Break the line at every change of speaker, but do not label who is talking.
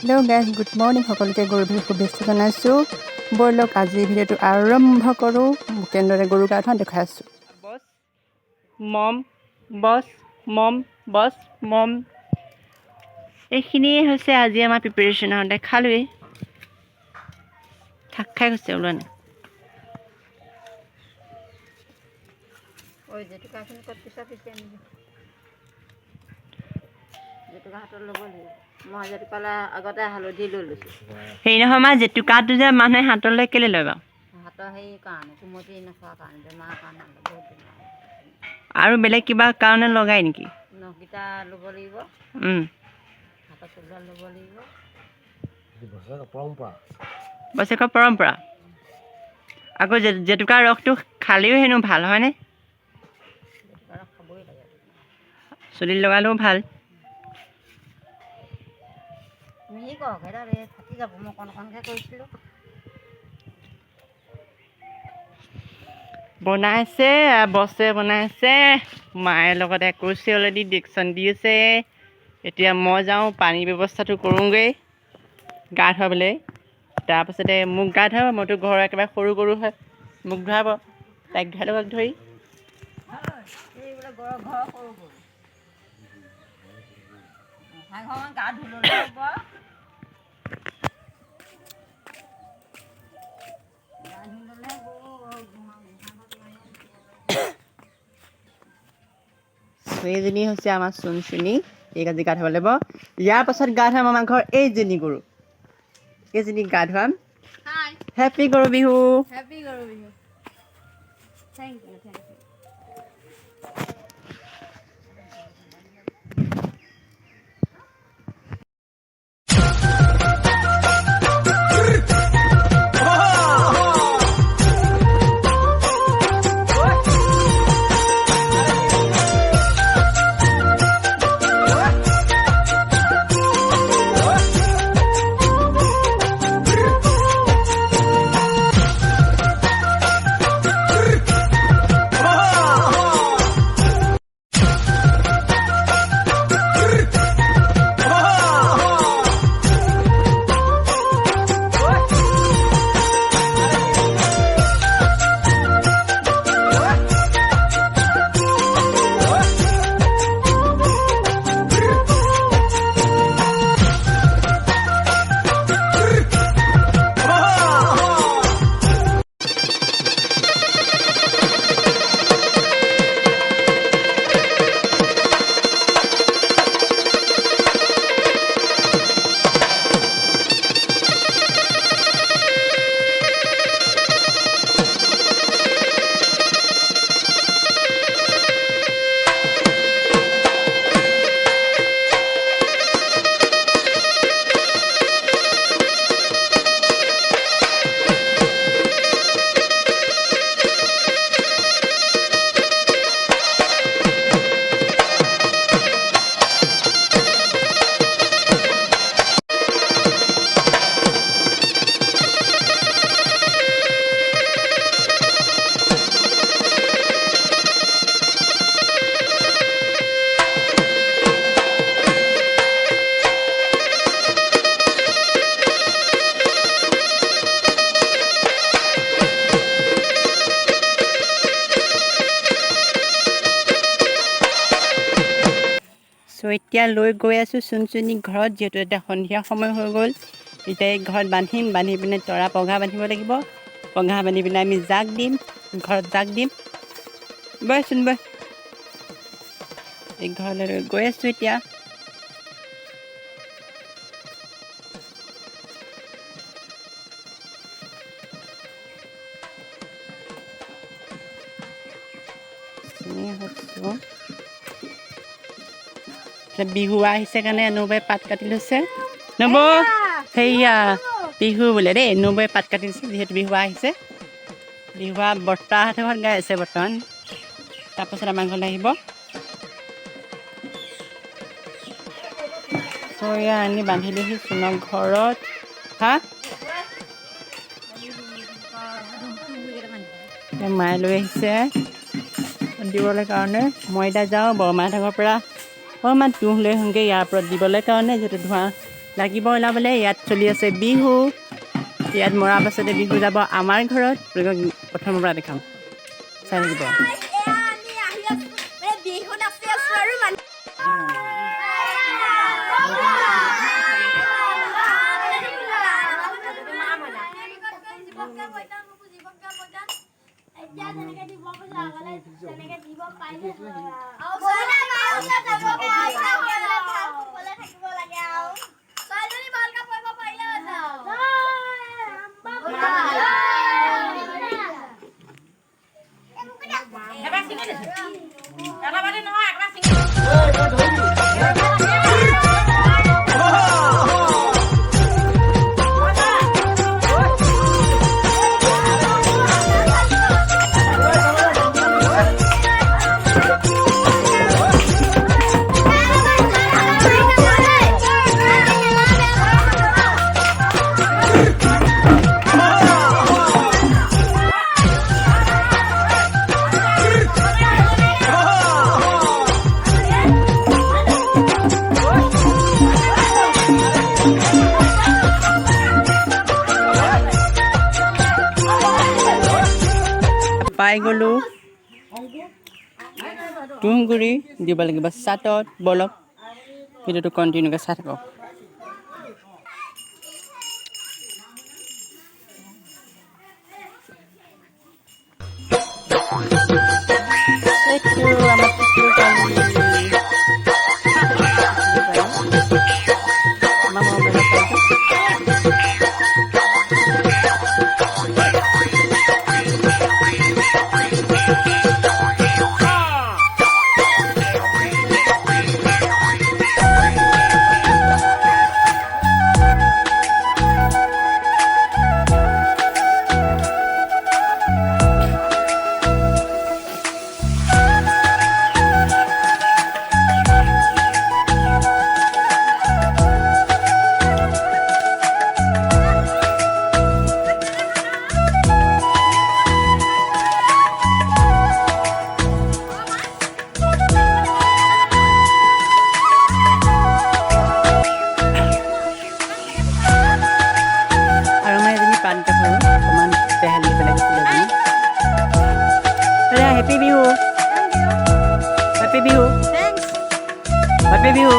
Hello' guys good morning সকলোকে গৰু বিহুৰ শুভেচ্ছা জনাইছোঁ ব'লক আজিৰ ভিডিঅ'টো আৰম্ভ কৰোঁ কেনেদৰে গৰু গা ধোৱা দেখাই আছোঁ বছ মম বছ মম বছ মম এইখিনিয়ে হৈছে আজি আমাৰ প্ৰিপেৰেশ্যন দেখালোৱেই থাক খাই গৈছে ওলোৱা নাই
ঐ জেতুকাখিনি ক'ত পিছা পিছে আনিবি জেতুকা হাতত ল'ব লাগিব মই জেতুকালা আগতে হালধি লৈ লৈছোঁ
হেৰি নহয় আমাৰ জেতুকাটো যে মানুহে হাতলৈ কেলৈ লয় বাৰু
হাতৰ হেৰি কাৰণে কুমতি নখোৱাৰ কাৰণে বেমাৰৰ কাৰণে বহুত বেমাৰ
আৰু বেলেগ কিবা কাৰণে লগাই নেকি
নখকেইটা ল'ব লাগিব হাতত চোলা ল'ব লাগিব
বছৰেকৰ পৰম্পৰা আকৌ জেতুকাৰ ৰসটো খালেও হেনো ভাল হয়নে
জেতুকা ৰস খাবই লাগে
চুলিত লগালেও ভাল
তুমি হেৰি কৰক এটা থাকি যাব মই অকণ অকণকৈ কৰিছিলোঁ
বনাইছে বছে বনাইছে মায়ে লগতে কৈছে অলৰেডি ডিকশ্যন দি আছে এতিয়া মই যাওঁ পানী ব্যৱস্থাটো কৰোঁগৈ গা ধুৱাবলৈ তাৰপাছতে মোক গা ধুৱাব মইতো ঘৰৰ একেবাৰে সৰু গৰু হয় মোক ধুৱাব তাইক ধুৱাই লগাক ধৰি
এইবোলে ঘৰৰ সৰু গৰু ঘৰমান গা ধুই ল'লে হ'ব গা ধুই ল'লে
এইজনী হৈছে আমাৰ চুনচুনি এইক আজি গা ধুৱাব লাগিব ইয়াৰ পাছত গা ধুৱাম আমাৰ ঘৰ এইজনী গৰু এইজনীক গা ধুৱাম হেপী গৰু বিহু
হেপী গৰু বিহু থেংক ইউ
চ' এতিয়া লৈ গৈ আছোঁ চুনচুনিক ঘৰত যিহেতু এতিয়া সন্ধিয়া সময় হৈ গ'ল এতিয়া এই ঘৰত বান্ধিম বান্ধি পিনে তৰা পঘা বান্ধিব লাগিব পঘা বান্ধি পিনে আমি জাক দিম ঘৰত জাক দিম বয়চোন বয় এই ঘৰলৈ গৈ আছোঁ এতিয়া বিহু আহিছে কাৰণে নবৌৱে পাত কাটি লৈছে নবৌ সেয়া বিহু বোলে দেই নবৌৱে পাত কাটি দিছে যিহেতু বিহু আহিছে বিহু বৰ্তাহঁতৰ ঘৰত গাই আছে বৰ্তমান তাৰপাছত আমাৰ ঘৰলৈ আহিব এয়া আনি বান্ধিলোহি চুনক ঘৰত হা মায়ে লৈ আহিছে দিবলৈ কাৰণে মই এতিয়া যাওঁ বৰমাহঁতৰ ঘৰৰ পৰা অকণমান তুঁহ লৈ আহোঁগৈ ইয়াৰ ওপৰত দিবলৈ কাৰণে যিহেতু ধোঁৱা লাগিব ওলাবলৈ। ইয়াত চলি আছে বিহু। ইয়াত মৰাৰ পাছতে বিহু যাব আমাৰ ঘৰত। প্ৰথমৰ পৰা দেখাম, চাই থাকিব। পাই গ'লোঁ তুঁহগুৰি দিব লাগিব চাটত। বলক ভিডিঅ'টো কণ্টিনিউকৈ চাই থাকক। Happy Bihu. Happy Bihu.